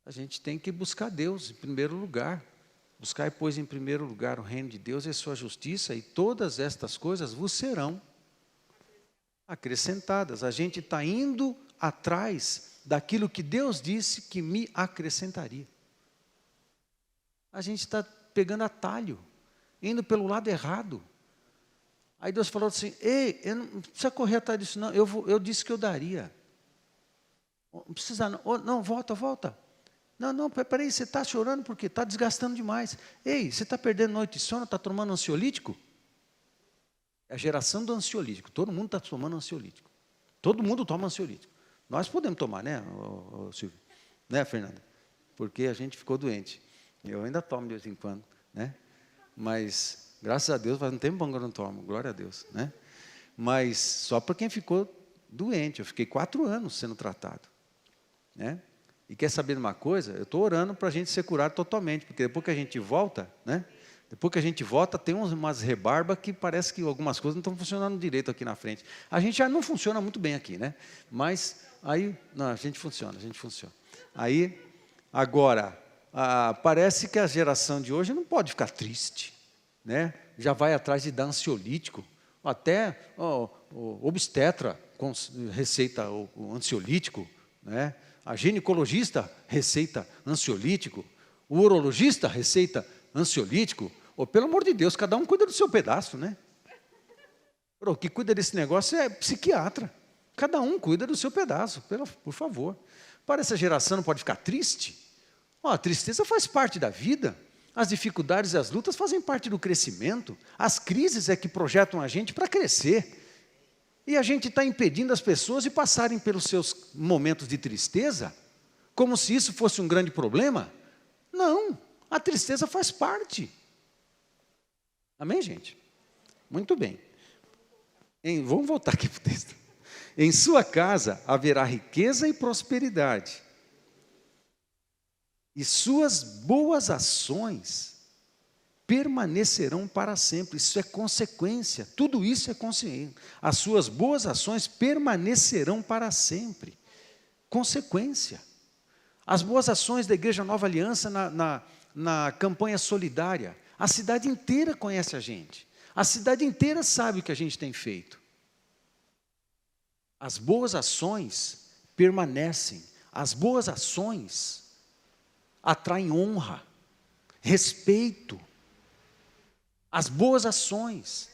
S1: A gente tem que buscar Deus em primeiro lugar. Buscar, pois, em primeiro lugar o reino de Deus e a sua justiça, e todas estas coisas vos serão acrescentadas. A gente está indo atrás daquilo que Deus disse que me acrescentaria. A gente está pegando atalho, indo pelo lado errado. Aí Deus falou assim, ei, não precisa correr atrás disso não, eu disse que eu daria. Não precisa não, volta. Não, peraí, você está chorando porque está desgastando demais. Ei, você está perdendo noite de sono, está tomando ansiolítico? É a geração do ansiolítico, todo mundo está tomando ansiolítico. Todo mundo toma ansiolítico. Nós podemos tomar, né, Silvio? Né, Fernanda? Porque a gente ficou doente. Eu ainda tomo de vez em quando, né? Mas, graças a Deus, faz um tempo bom que eu não tomo, glória a Deus, né? Mas só para quem ficou doente, eu fiquei 4 anos sendo tratado, né? E quer saber de uma coisa? Eu estou orando para a gente ser curado totalmente, porque depois que a gente volta, né? Depois que a gente volta, tem umas rebarbas que parece que algumas coisas não estão funcionando direito aqui na frente. A gente já não funciona muito bem aqui, né? Mas aí, não, a gente funciona. Aí, agora, parece que a geração de hoje não pode ficar triste, né? Já vai atrás de dar ansiolítico, até o obstetra receita o ansiolítico, né? A ginecologista receita ansiolítico, o urologista receita ansiolítico. Pelo amor de Deus, cada um cuida do seu pedaço, né? O que cuida desse negócio é psiquiatra. Cada um cuida do seu pedaço, por favor. Para essa geração não pode ficar triste. A tristeza faz parte da vida. As dificuldades e as lutas fazem parte do crescimento. As crises é que projetam a gente para crescer. E a gente está impedindo as pessoas de passarem pelos seus momentos de tristeza, como se isso fosse um grande problema. Não, a tristeza faz parte. Amém, gente? Muito bem. Vamos voltar aqui para o texto. Em sua casa haverá riqueza e prosperidade, e suas boas ações permanecerão para sempre. Isso é consequência, tudo isso é consciência. As suas boas ações permanecerão para sempre. Consequência. As boas ações da Igreja Nova Aliança na campanha solidária. A cidade inteira conhece a gente. A cidade inteira sabe o que a gente tem feito. As boas ações permanecem. As boas ações atraem honra, respeito. As boas ações.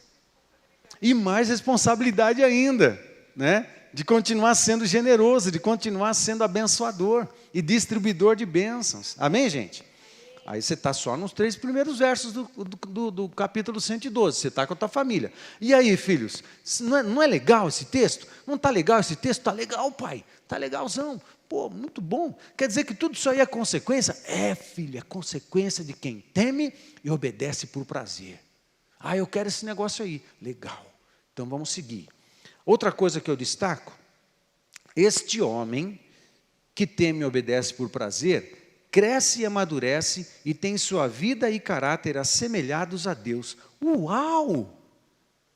S1: E mais responsabilidade ainda, né? De continuar sendo generoso, de continuar sendo abençoador e distribuidor de bênçãos. Amém, gente? Aí você está só nos 3 primeiros versos do capítulo 112, você está com a tua família. E aí, filhos, não é legal esse texto? Não está legal esse texto? Está legal, pai, está legalzão. Pô, muito bom. Quer dizer que tudo isso aí é consequência? É, filho, é consequência de quem teme e obedece por prazer. Eu quero esse negócio aí. Legal, então vamos seguir. Outra coisa que eu destaco, este homem que teme e obedece por prazer, cresce e amadurece e tem sua vida e caráter assemelhados a Deus. Uau!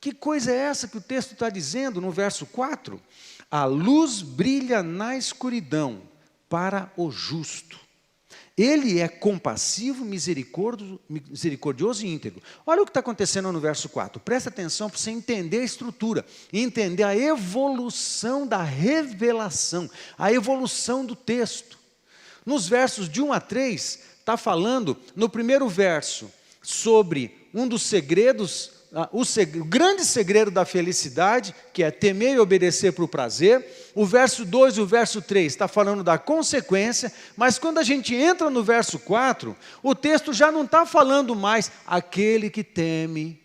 S1: Que coisa é essa que o texto está dizendo no verso 4? A luz brilha na escuridão para o justo. Ele é compassivo, misericordioso e íntegro. Olha o que está acontecendo no verso 4. Presta atenção para você entender a estrutura, entender a evolução da revelação, a evolução do texto. Nos versos de 1 a 3, está falando, no primeiro verso, sobre um dos segredos o grande segredo da felicidade, que é temer e obedecer para o prazer. O verso 2 e o verso 3 está falando da consequência, mas quando a gente entra no verso 4, o texto já não está falando mais aquele que teme.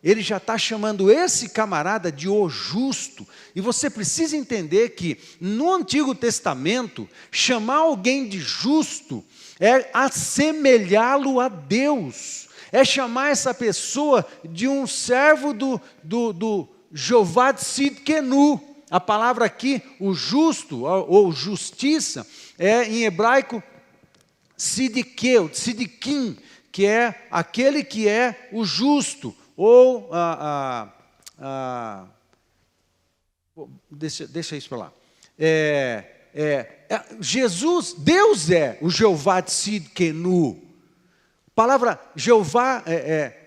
S1: Ele já está chamando esse camarada de o justo. E você precisa entender que no Antigo Testamento, chamar alguém de justo é assemelhá-lo a Deus. É chamar essa pessoa de um servo do Jeová Tzidkenu. A palavra aqui, o justo, ou justiça, é em hebraico tzidkim, que é aquele que é o justo, ou deixa isso para lá. Jesus, Deus é o Jeová Tzidkenu. A palavra Jeová,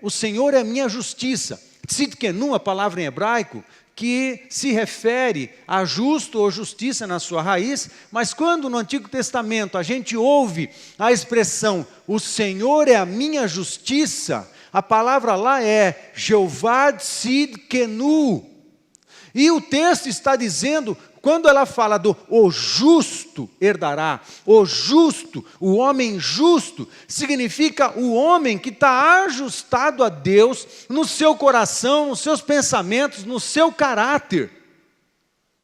S1: o Senhor é a minha justiça. Tzidkenu, a palavra em hebraico, que se refere a justo ou justiça na sua raiz, mas quando no Antigo Testamento a gente ouve a expressão, o Senhor é a minha justiça, a palavra lá é Jeová Tzidkenu. E o texto está dizendo, quando ela fala do o justo herdará, o justo, o homem justo, significa o homem que está ajustado a Deus no seu coração, nos seus pensamentos, no seu caráter.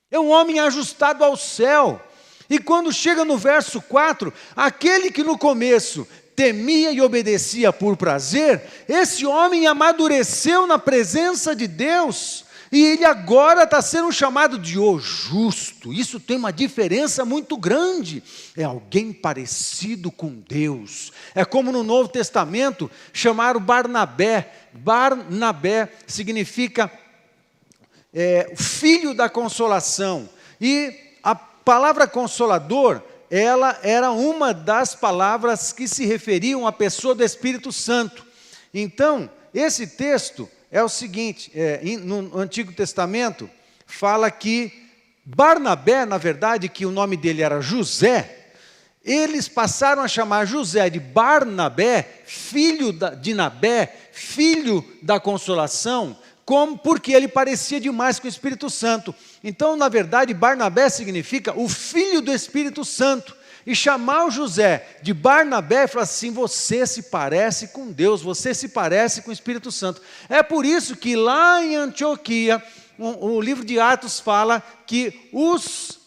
S1: É um homem ajustado ao céu. E quando chega no verso 4, aquele que no começo temia e obedecia por prazer, esse homem amadureceu na presença de Deus. E ele agora está sendo chamado de o justo. Isso tem uma diferença muito grande. É alguém parecido com Deus. É como no Novo Testamento chamaram Barnabé. Barnabé significa filho da consolação. E a palavra consolador, ela era uma das palavras que se referiam à pessoa do Espírito Santo. Então, esse texto é o seguinte, no Antigo Testamento, fala que Barnabé, na verdade, que o nome dele era José, eles passaram a chamar José de Barnabé, filho de Nabé, filho da consolação, porque ele parecia demais com o Espírito Santo. Então, na verdade, Barnabé significa o filho do Espírito Santo. E chamar o José de Barnabé e falar assim, você se parece com Deus, você se parece com o Espírito Santo. É por isso que lá em Antioquia, o livro de Atos fala que os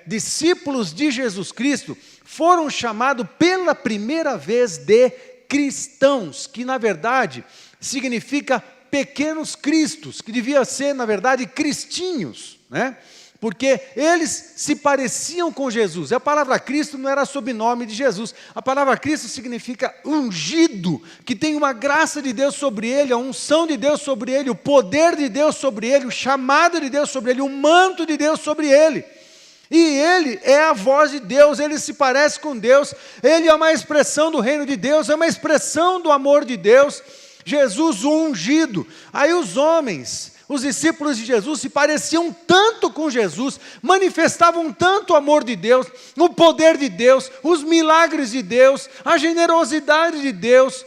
S1: discípulos de Jesus Cristo foram chamados pela primeira vez de cristãos, que na verdade significa pequenos cristos, que devia ser na verdade cristinhos, né? Porque eles se pareciam com Jesus. A palavra Cristo não era sobrenome de Jesus. A palavra Cristo significa ungido, que tem uma graça de Deus sobre ele, a unção de Deus sobre ele, o poder de Deus sobre ele, o chamado de Deus sobre ele, o manto de Deus sobre ele. E ele é a voz de Deus, ele se parece com Deus, ele é uma expressão do reino de Deus, é uma expressão do amor de Deus. Jesus o ungido. Aí os discípulos de Jesus se pareciam tanto com Jesus, manifestavam tanto o amor de Deus, o poder de Deus, os milagres de Deus, a generosidade de Deus,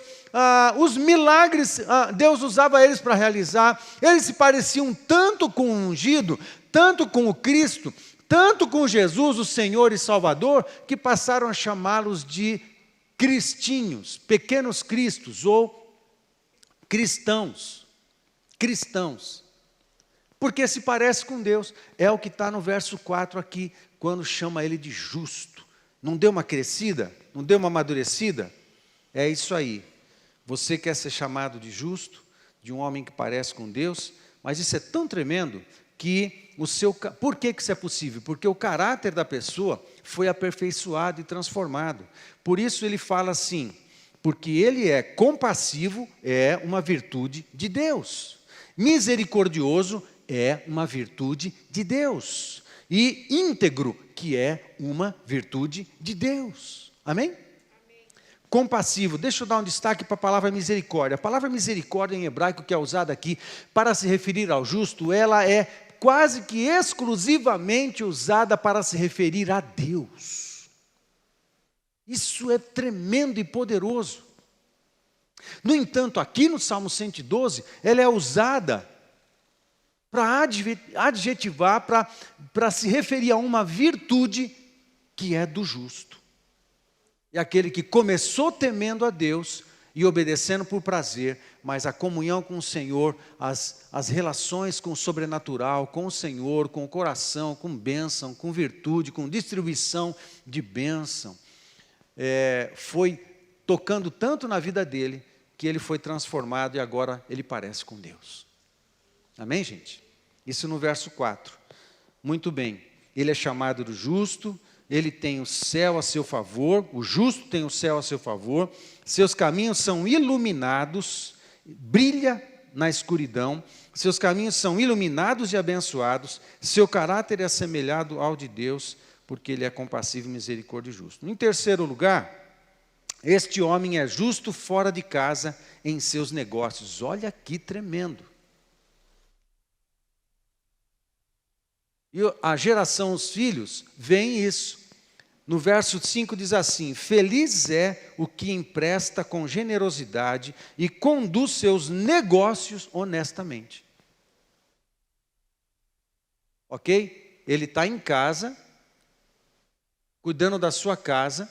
S1: os milagres, Deus usava eles para realizar. Eles se pareciam tanto com o ungido, tanto com o Cristo, tanto com Jesus, o Senhor e Salvador, que passaram a chamá-los de cristinhos, pequenos cristos ou cristãos. Porque se parece com Deus. É o que está no verso 4 aqui, quando chama ele de justo. Não deu uma crescida? Não deu uma amadurecida? É isso aí. Você quer ser chamado de justo, de um homem que parece com Deus, mas isso é tão tremendo que por que isso é possível? Porque o caráter da pessoa foi aperfeiçoado e transformado. Por isso ele fala assim, porque ele é compassivo, é uma virtude de Deus. Misericordioso é uma virtude de Deus. E íntegro, que é uma virtude de Deus. Amém? Amém. Compassivo. Deixa eu dar um destaque para a palavra misericórdia. A palavra misericórdia em hebraico que é usada aqui para se referir ao justo, ela é quase que exclusivamente usada para se referir a Deus. Isso é tremendo e poderoso. No entanto, aqui no Salmo 112, ela é usada para adjetivar, para se referir a uma virtude que é do justo. É aquele que começou temendo a Deus e obedecendo por prazer, mas a comunhão com o Senhor, as relações com o sobrenatural, com o Senhor, com o coração, com bênção, com virtude, com distribuição de bênção, foi tocando tanto na vida dele, que ele foi transformado e agora ele parece com Deus. Amém, gente? Isso no verso 4. Muito bem, ele é chamado do justo, ele tem o céu a seu favor, o justo tem o céu a seu favor, seus caminhos são iluminados, brilha na escuridão, seus caminhos são iluminados e abençoados, seu caráter é assemelhado ao de Deus, porque ele é compassivo, misericórdia e justo. Em terceiro lugar, este homem é justo fora de casa em seus negócios. Olha que tremendo. E a geração, os filhos, veem isso. No verso 5 diz assim: feliz é o que empresta com generosidade e conduz seus negócios honestamente. Ok? Ele está em casa, cuidando da sua casa,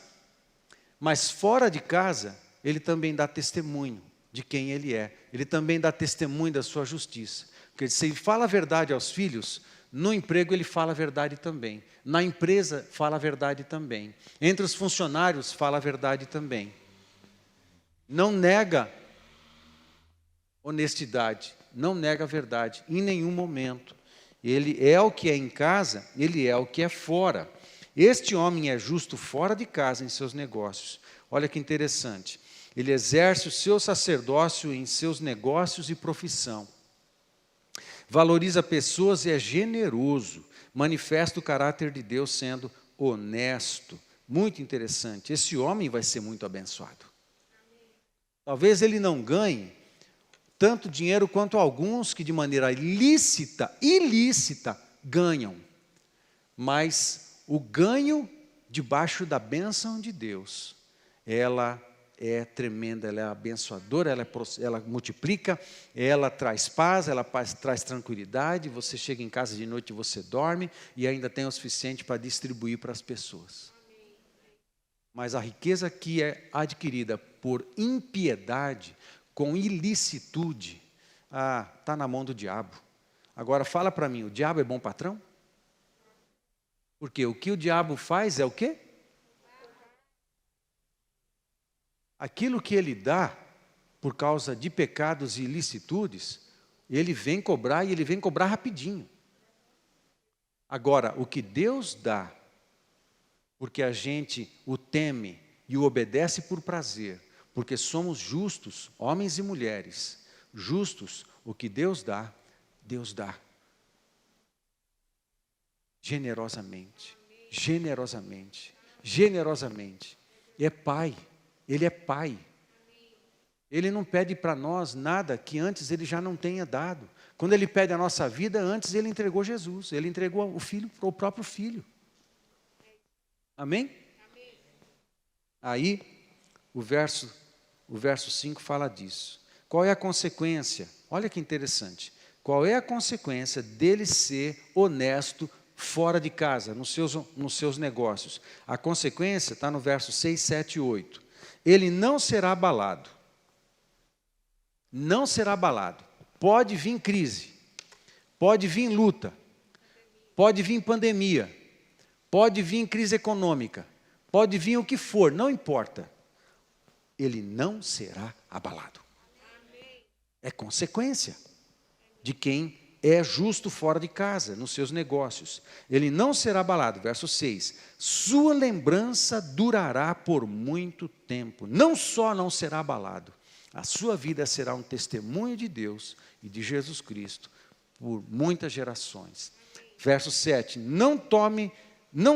S1: mas fora de casa, ele também dá testemunho de quem ele é. Ele também dá testemunho da sua justiça. Porque se ele fala a verdade aos filhos, no emprego ele fala a verdade também. Na empresa fala a verdade também. Entre os funcionários fala a verdade também. Não nega honestidade, não nega a verdade em nenhum momento. Ele é o que é em casa, ele é o que é fora. Este homem é justo fora de casa em seus negócios. Olha que interessante. Ele exerce o seu sacerdócio em seus negócios e profissão. Valoriza pessoas e é generoso. Manifesta o caráter de Deus sendo honesto. Muito interessante. Esse homem vai ser muito abençoado. Talvez ele não ganhe tanto dinheiro quanto alguns que de maneira ilícita ganham. Mas o ganho debaixo da bênção de Deus, ela é tremenda, ela é abençoadora, ela multiplica, ela traz paz, ela traz tranquilidade, você chega em casa de noite e você dorme, e ainda tem o suficiente para distribuir para as pessoas. Mas a riqueza que é adquirida por impiedade, com ilicitude, está na mão do diabo. Agora fala para mim, o diabo é bom patrão? Porque o que o diabo faz é o quê? Aquilo que ele dá, por causa de pecados e ilicitudes, ele vem cobrar e ele vem cobrar rapidinho. Agora, o que Deus dá, porque a gente o teme e o obedece por prazer, porque somos justos, homens e mulheres, justos, o que Deus dá, Deus dá. Generosamente, generosamente, generosamente. É Pai, Ele é Pai. Ele não pede para nós nada que antes Ele já não tenha dado. Quando Ele pede a nossa vida, antes Ele entregou Jesus, Ele entregou o Filho, o próprio Filho. Amém? Aí, o verso 5 fala disso. Qual é a consequência? Olha que interessante. Qual é a consequência dele ser honesto fora de casa, nos seus negócios? A consequência está no verso 6, 7 e 8. Ele não será abalado. Não será abalado. Pode vir crise, pode vir luta, pode vir pandemia, pode vir crise econômica, pode vir o que for, não importa. Ele não será abalado. É consequência de quem é justo fora de casa, nos seus negócios. Ele não será abalado. Verso 6. Sua lembrança durará por muito tempo. Não só não será abalado, a sua vida será um testemunho de Deus e de Jesus Cristo por muitas gerações. Verso 7. Não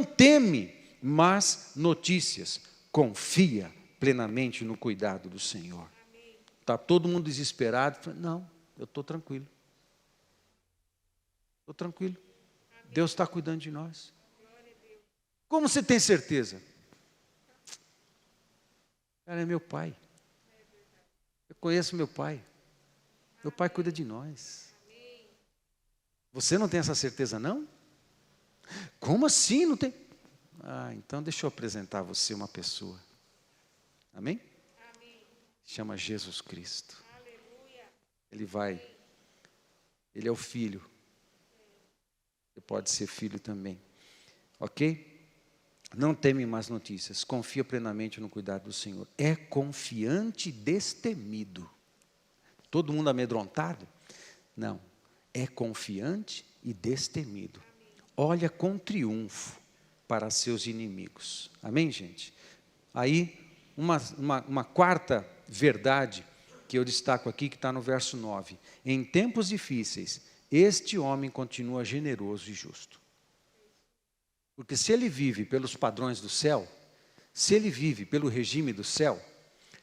S1: teme más notícias. Confia plenamente no cuidado do Senhor. Está todo mundo desesperado? Não, eu estou tranquilo. Estou tranquilo. Deus está cuidando de nós. Como você tem certeza? Cara, é meu Pai. Eu conheço meu pai. Meu pai cuida de nós. Você não tem essa certeza, não? Como assim? Não tem? Então deixa eu apresentar a você uma pessoa. Amém? Chama Jesus Cristo. Ele é o Filho. Você pode ser filho também. Ok? Não teme más notícias. Confia plenamente no cuidado do Senhor. É confiante e destemido. Todo mundo amedrontado? Não. É confiante e destemido. Olha com triunfo para seus inimigos. Amém, gente? Aí, uma quarta verdade que eu destaco aqui, que está no verso 9. Em tempos difíceis, este homem continua generoso e justo. Porque se ele vive pelos padrões do céu, se ele vive pelo regime do céu,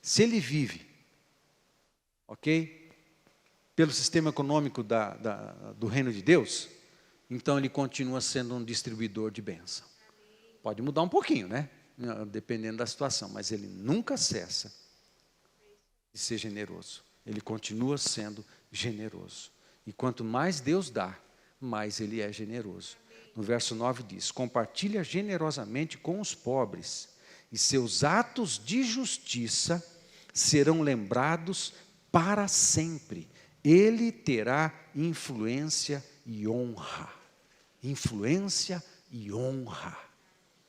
S1: se ele vive, ok? Pelo sistema econômico do reino de Deus, então ele continua sendo um distribuidor de bênção. Pode mudar um pouquinho, né? Dependendo da situação, mas ele nunca cessa de ser generoso. Ele continua sendo generoso. E quanto mais Deus dá, mais ele é generoso. No verso 9 diz: compartilha generosamente com os pobres, e seus atos de justiça serão lembrados para sempre. Ele terá influência e honra. Influência e honra.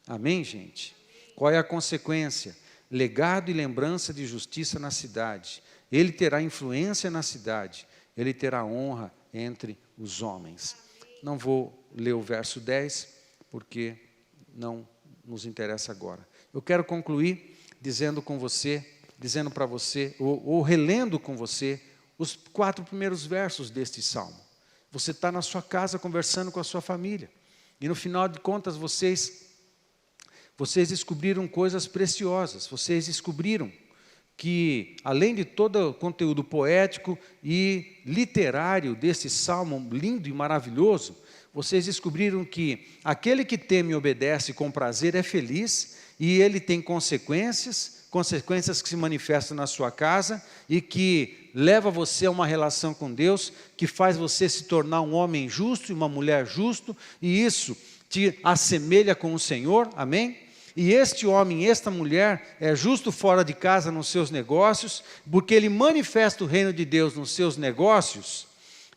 S1: Amém, gente? Qual é a consequência? Legado e lembrança de justiça na cidade. Ele terá influência na cidade. Ele terá honra entre os homens. Não vou ler o verso 10, porque não nos interessa agora. Eu quero concluir dizendo para você, ou relendo com você, os 4 primeiros versos deste salmo. Você está na sua casa conversando com a sua família, e no final de contas vocês descobriram coisas preciosas. Vocês descobriram que, além de todo o conteúdo poético e literário desse salmo lindo e maravilhoso, vocês descobriram que aquele que teme e obedece com prazer é feliz, e ele tem consequências que se manifestam na sua casa e que leva você a uma relação com Deus, que faz você se tornar um homem justo e uma mulher justo, e isso te assemelha com o Senhor, amém? E este homem, esta mulher, é justo fora de casa nos seus negócios, porque ele manifesta o reino de Deus nos seus negócios.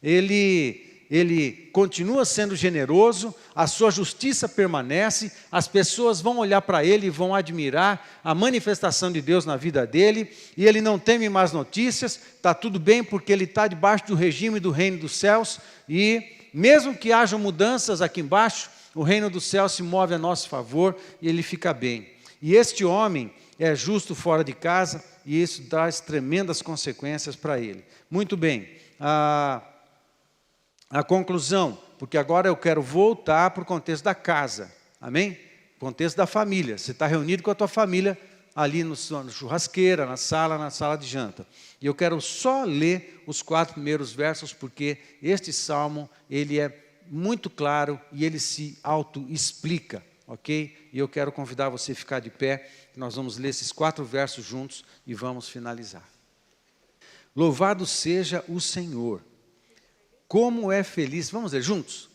S1: Ele continua sendo generoso, a sua justiça permanece, as pessoas vão olhar para ele e vão admirar a manifestação de Deus na vida dele, e ele não teme más notícias, está tudo bem porque ele está debaixo do regime do reino dos céus, e mesmo que haja mudanças aqui embaixo, o reino do céu se move a nosso favor e ele fica bem. E este homem é justo fora de casa, e isso traz tremendas consequências para ele. Muito bem, a conclusão, porque agora eu quero voltar para o contexto da casa, amém? Contexto da família. Você está reunido com a tua família ali na churrasqueira, na sala de janta. E eu quero só ler os 4 primeiros versos, porque este salmo, ele é muito claro e ele se auto-explica, ok? E eu quero convidar você a ficar de pé, nós vamos ler esses 4 versos juntos e vamos finalizar. Louvado seja o Senhor, como é feliz, vamos ler juntos?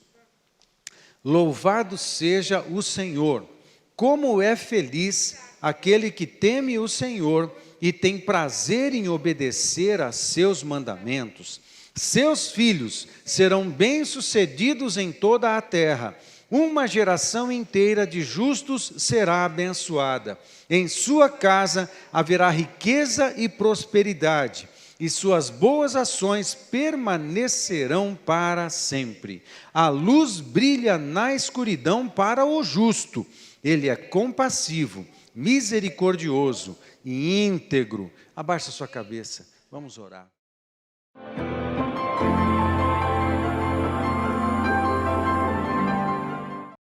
S1: Louvado seja o Senhor, como é feliz aquele que teme o Senhor e tem prazer em obedecer a seus mandamentos. Seus filhos serão bem-sucedidos em toda a terra. Uma geração inteira de justos será abençoada. Em sua casa haverá riqueza e prosperidade, e suas boas ações permanecerão para sempre. A luz brilha na escuridão para o justo. Ele é compassivo, misericordioso e íntegro. Abaixa sua cabeça, vamos orar.